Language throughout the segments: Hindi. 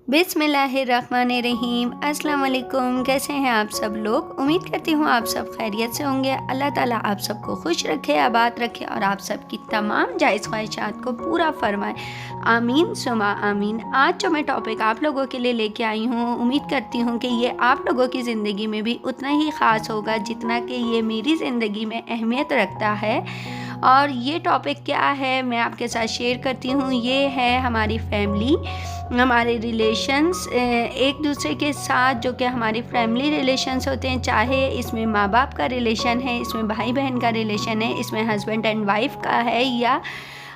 बिस्मिल्लाहिर्रहमानिर्रहीम। अस्सलाम वालेकुम। कैसे हैं आप सब लोग? उम्मीद करती हूँ आप सब खैरियत से होंगे। अल्लाह ताला आप सबको खुश रखे, आबाद रखे और आप सबकी तमाम जायज़ ख्वाहिशात को पूरा फरमाए। आमीन सुमा आमीन। आज जो मैं टॉपिक आप लोगों के लिए लेके आई हूँ, उम्मीद करती हूँ कि ये आप लोगों की ज़िंदगी में भी उतना ही ख़ास होगा जितना कि ये मेरी ज़िंदगी में अहमियत रखता है। और ये टॉपिक क्या है मैं आपके साथ शेयर करती हूँ। ये है हमारी फैमिली, हमारे रिलेशंस एक दूसरे के साथ, जो कि हमारी फैमिली रिलेशंस होते हैं। चाहे इसमें माँ बाप का रिलेशन है, इसमें भाई बहन का रिलेशन है, इसमें हस्बैंड एंड वाइफ का है, या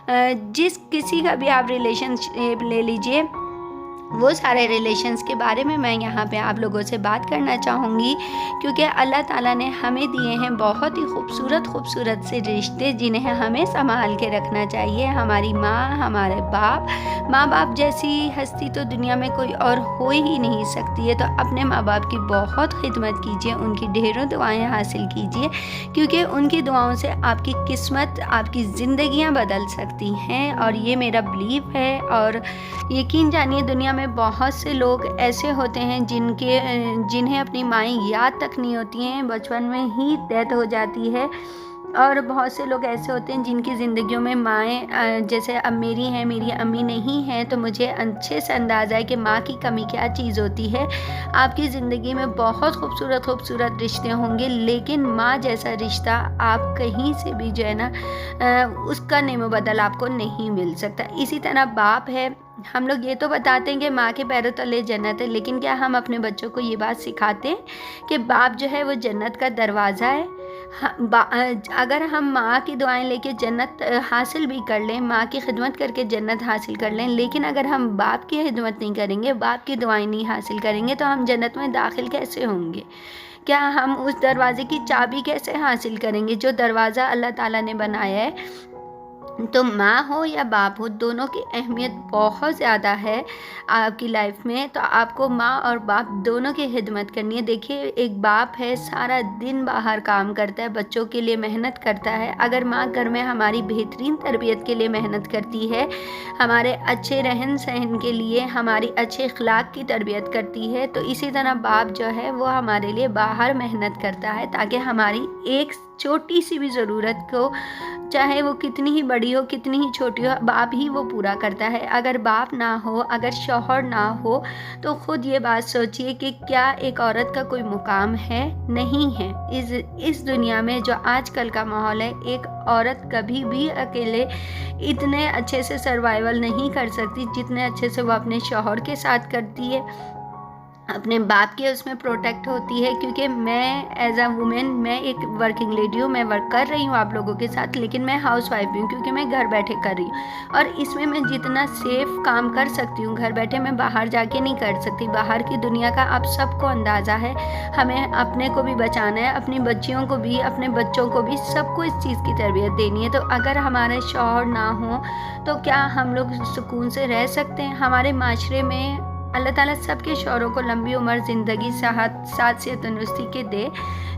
जिस किसी का भी आप रिलेशनशिप ले लीजिए, वो सारे रिलेशंस के बारे में मैं यहाँ पे आप लोगों से बात करना चाहूँगी। क्योंकि अल्लाह ताला ने हमें दिए हैं बहुत ही खूबसूरत से रिश्ते, जिन्हें हमें संभाल के रखना चाहिए। हमारी माँ, हमारे माँ बाप जैसी हस्ती तो दुनिया में कोई और हो ही नहीं सकती है। तो अपने माँ बाप की बहुत खिदमत कीजिए, उनकी ढेरों दुआएं हासिल कीजिए, क्योंकि उनकी दुआओं से आपकी किस्मत, आपकी ज़िंदगियाँ बदल सकती हैं। और ये मेरा बिलीव है। और यकीन जानिए, दुनिया में बहुत से लोग ऐसे होते हैं जिन्हें अपनी माएँ याद तक नहीं होती हैं, बचपन में ही डेथ हो जाती है। और बहुत से लोग ऐसे होते हैं जिनकी ज़िंदगियों में माएँ, जैसे अब मेरी हैं, मेरी अम्मी नहीं हैं, तो मुझे अच्छे से अंदाज़ा है कि माँ की कमी क्या चीज़ होती है। आपकी ज़िंदगी में बहुत खूबसूरत रिश्ते होंगे, लेकिन माँ जैसा रिश्ता आप कहीं से भी जो है ना, उसका नेमो बदल आपको नहीं मिल सकता। इसी तरह बाप है। हम लोग ये तो बताते हैं कि माँ के पैरों तले जन्नत है, लेकिन क्या हम अपने बच्चों को ये बात सिखाते हैं कि बाप जो है वो जन्नत का दरवाज़ा है? अगर हम माँ की दुआएं लेके जन्नत हासिल भी कर लें, माँ की खिदमत करके जन्नत हासिल कर लें, लेकिन अगर हम बाप की खिदमत नहीं करेंगे, बाप की दुआएं नहीं हासिल करेंगे, तो हम जन्नत में दाखिल कैसे होंगे? क्या हम उस दरवाज़े की चाबी कैसे हासिल करेंगे जो दरवाज़ा अल्लाह ताला ने बनाया है? तो माँ हो या बाप हो, दोनों की अहमियत बहुत ज़्यादा है आपकी लाइफ में। तो आपको माँ और बाप दोनों की खिदमत करनी है। देखिए, एक बाप है, सारा दिन बाहर काम करता है, बच्चों के लिए मेहनत करता है। अगर माँ घर में हमारी बेहतरीन तरबियत के लिए मेहनत करती है, हमारे अच्छे रहन सहन के लिए, हमारी अच्छे अखलाक की तरबियत करती है, तो इसी तरह बाप जो है वो हमारे लिए बाहर मेहनत करता है, ताकि हमारी एक छोटी सी भी ज़रूरत को, चाहे वो कितनी ही बड़ी हो, कितनी ही छोटी हो, बाप ही वो पूरा करता है। अगर बाप ना हो, अगर शौहर ना हो, तो ख़ुद ये बात सोचिए कि क्या एक औरत का कोई मुकाम है? नहीं है। इस दुनिया में जो आजकल का माहौल है, एक औरत कभी भी अकेले इतने अच्छे से सर्वाइवल नहीं कर सकती जितने अच्छे से वो अपने शौहर के साथ करती है, अपने बाप के उसमें प्रोटेक्ट होती है। क्योंकि मैं एज अ वुमेन, मैं एक वर्किंग लेडी हूँ, मैं वर्क कर रही हूँ आप लोगों के साथ, लेकिन मैं हाउस वाइफ भी हूँ, क्योंकि मैं घर बैठे कर रही हूँ। और इसमें मैं जितना सेफ काम कर सकती हूँ घर बैठे, मैं बाहर जाके नहीं कर सकती। बाहर की दुनिया का आप सबको अंदाज़ा है। हमें अपने को भी बचाना है, अपनी बच्चियों को भी, अपने बच्चों को भी, सबको इस चीज़ की तरबियत देनी है। तो अगर हमारे शौहर ना हो, तो क्या हम लोग सुकून से रह सकते हैं? हमारे माशरे में अल्लाह ताला सबके शौहरों को लंबी उम्र, ज़िंदगी, साथ से तंदुरुस्ती के दे,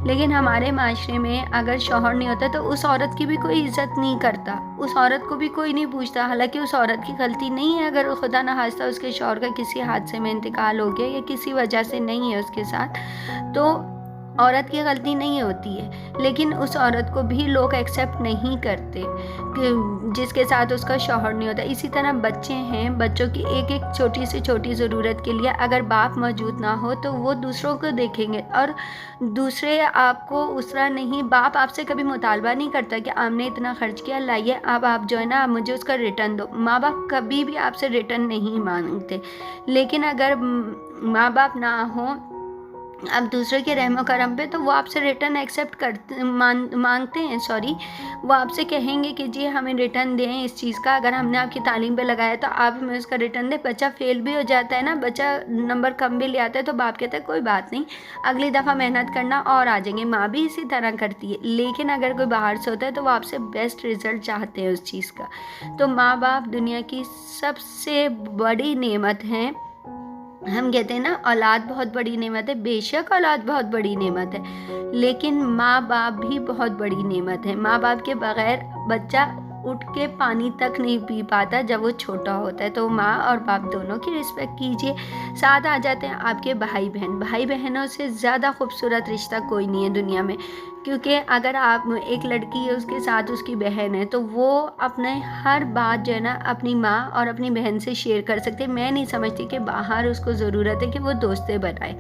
लेकिन हमारे माशरे में अगर शौहर नहीं होता तो उस औरत की भी कोई इज़्ज़त नहीं करता, उस औरत को भी कोई नहीं पूछता। हालांकि उस औरत की गलती नहीं है, अगर खुदा न खास्ता उसके शौहर का किसी हादसे में इंतकाल हो गया या किसी वजह से नहीं है उसके साथ, तो औरत की गलती नहीं होती है। लेकिन उस औरत को भी लोग एक्सेप्ट नहीं करते कि जिसके साथ उसका शौहर नहीं होता। इसी तरह बच्चे हैं, बच्चों की एक एक छोटी से छोटी ज़रूरत के लिए अगर बाप मौजूद ना हो, तो वो दूसरों को देखेंगे और दूसरे आपको उस तरह नहीं। बाप आपसे कभी मुतालबा नहीं करता कि आपने इतना खर्च किया, लाइए अब आप जो है ना, आप मुझे उसका रिटर्न दो। माँ बाप कभी भी आपसे रिटर्न नहीं मांगते। लेकिन अगर माँ बाप ना हो, अब दूसरे के रहमो करम पे, तो वो आपसे रिटर्न एक्सेप्ट करते, मांगते हैं, सॉरी, वो आपसे कहेंगे कि जी हमें रिटर्न दें इस चीज़ का। अगर हमने आपकी तालीम पे लगाया तो आप हमें उसका रिटर्न दें। बच्चा फेल भी हो जाता है ना, बच्चा नंबर कम भी ले आता है, तो बाप कहता है कोई बात नहीं, अगली दफ़ा मेहनत करना और आ जाएंगे। माँ भी इसी तरह करती है। लेकिन अगर कोई बाहर से होता है तो वो आपसे बेस्ट रिज़ल्ट चाहते हैं उस चीज़ का। तो माँ बाप दुनिया की सबसे बड़ी नेमत हैं। हम कहते हैं ना, औलाद बहुत बड़ी नेमत है। बेशक औलाद बहुत बड़ी नेमत है, लेकिन माँ बाप भी बहुत बड़ी नेमत है। माँ बाप के बगैर बच्चा उठ के पानी तक नहीं पी पाता जब वो छोटा होता है। तो माँ और बाप दोनों की रिस्पेक्ट कीजिए। साथ आ जाते हैं आपके भाई बहन। भाई बहनों से ज़्यादा खूबसूरत रिश्ता कोई नहीं है दुनिया में, क्योंकि अगर आप एक लड़की है उसके साथ उसकी बहन है तो वो अपने हर बात जो है ना अपनी माँ और अपनी बहन से शेयर कर सकते। मैं नहीं समझती कि बाहर उसको ज़रूरत है कि वो दोस्तें बनाए।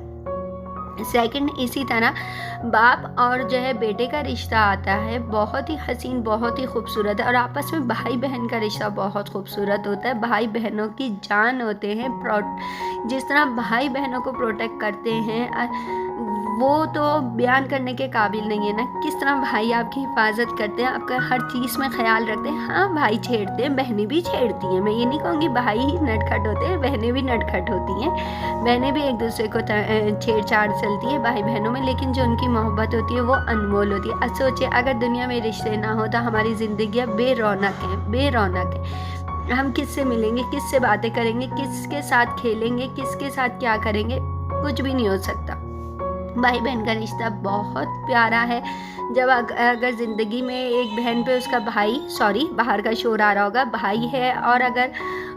सेकंड, इसी तरह बाप और जो है बेटे का रिश्ता आता है, बहुत ही हसीन, बहुत ही खूबसूरत है। और आपस में भाई बहन का रिश्ता बहुत खूबसूरत होता है। भाई बहनों की जान होते हैं। जिस तरह भाई बहनों को प्रोटेक्ट करते हैं वो तो बयान करने के काबिल नहीं है ना। किस तरह भाई आपकी हिफाजत करते हैं, आपका हर चीज़ में ख्याल रखते हैं। हाँ, भाई छेड़ते हैं, बहनें भी छेड़ती हैं। मैं ये नहीं कहूँगी भाई ही नटखट होते हैं, बहनें भी नटखट होती हैं। बहनें भी एक दूसरे को छेड़छाड़ चलती है भाई बहनों में, लेकिन जो उनकी मोहब्बत होती है वो अनमोल होती है। अब सोचिए, अगर दुनिया में रिश्ते ना हो तो हमारी ज़िंदगी बेरौनक है, बेरौनक है। हम किससे मिलेंगे, किससे बातें करेंगे, किसके साथ खेलेंगे, किसके साथ क्या करेंगे, कुछ भी नहीं हो सकता। भाई बहन का रिश्ता बहुत प्यारा है। जब अगर ज़िंदगी में एक बहन पे उसका भाई, सॉरी बाहर का शोर आ रहा होगा, भाई है और अगर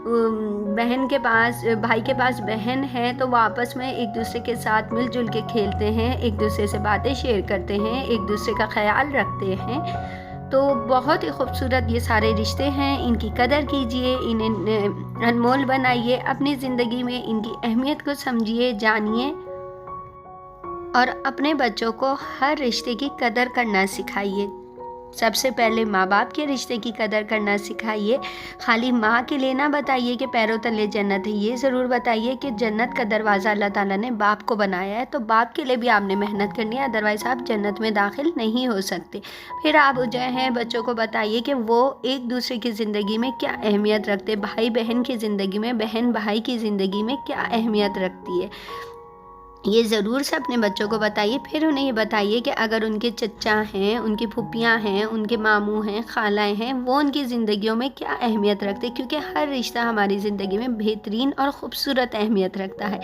बहन के पास, भाई के पास बहन है तो वो आपस में एक दूसरे के साथ मिलजुल के खेलते हैं, एक दूसरे से बातें शेयर करते हैं, एक दूसरे का ख्याल रखते हैं। तो बहुत ही खूबसूरत ये सारे रिश्ते हैं। इनकी कदर कीजिए, इन्हें अनमोल बनाइए, अपनी ज़िंदगी में इनकी अहमियत को समझिए, जानिए और अपने बच्चों को हर रिश्ते की कदर करना सिखाइए। सबसे पहले माँ बाप के रिश्ते की कदर करना सिखाइए। खाली माँ के लिए ना बताइए कि पैरों तले जन्नत है, ये ज़रूर बताइए कि जन्नत का दरवाज़ा अल्लाह ताला ने बाप को बनाया है, तो बाप के लिए भी आपने मेहनत करनी है, अदरवाइज़ आप जन्नत में दाखिल नहीं हो सकते। फिर आप जो है बच्चों को बताइए कि वो एक दूसरे की ज़िंदगी में क्या अहमियत रखते, भाई बहन की ज़िंदगी में, बहन भाई की ज़िंदगी में क्या अहमियत रखती है, ये ज़रूर से अपने बच्चों को बताइए। फिर उन्हें ये बताइए कि अगर उनके चचा हैं, उनकी फूफियाँ हैं, उनके मामू हैं, खालाएँ हैं, वो उनकी ज़िंदगियों में क्या अहमियत रखते हैं, क्योंकि हर रिश्ता हमारी ज़िंदगी में बेहतरीन और ख़ूबसूरत अहमियत रखता है।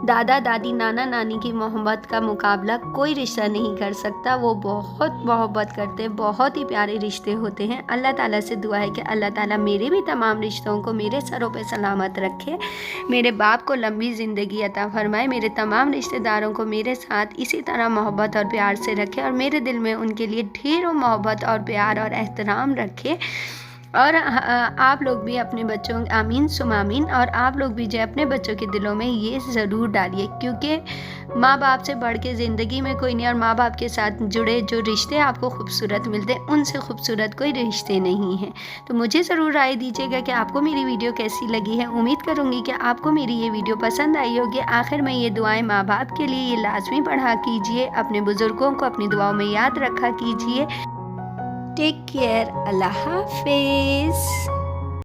दादा दादी, नाना नानी की मोहब्बत का मुकाबला कोई रिश्ता नहीं कर सकता। वो बहुत मोहब्बत करते हैं, बहुत ही प्यारे रिश्ते होते हैं। अल्लाह ताला से दुआ है कि अल्लाह ताला मेरे भी तमाम रिश्तों को मेरे सरों पर सलामत रखे, मेरे बाप को लंबी ज़िंदगी अता फरमाए, मेरे तमाम रिश्तेदारों को मेरे साथ इसी तरह मोहब्बत और प्यार से रखे और मेरे दिल में उनके लिए ढेरों मोहब्बत और प्यार और एहतराम रखे। और आप लोग भी अपने बच्चों, आमीन सुम आमीन, और आप लोग भी जो अपने बच्चों के दिलों में ये ज़रूर डालिए, क्योंकि माँ बाप से बढ़ के ज़िंदगी में कोई नहीं, और माँ बाप के साथ जुड़े जो रिश्ते आपको खूबसूरत मिलते हैं उनसे खूबसूरत कोई रिश्ते नहीं हैं। तो मुझे ज़रूर राय दीजिएगा कि आपको मेरी वीडियो कैसी लगी है। उम्मीद करूँगी कि आपको मेरी ये वीडियो पसंद आई होगी। आखिर में ये दुआएं माँ बाप के लिए ये लाजमी पढ़ा कीजिए, अपने बुज़ुर्गों को अपनी दुआओं में याद रखा कीजिए। टेक केयर, अल्लाह हाफिज़।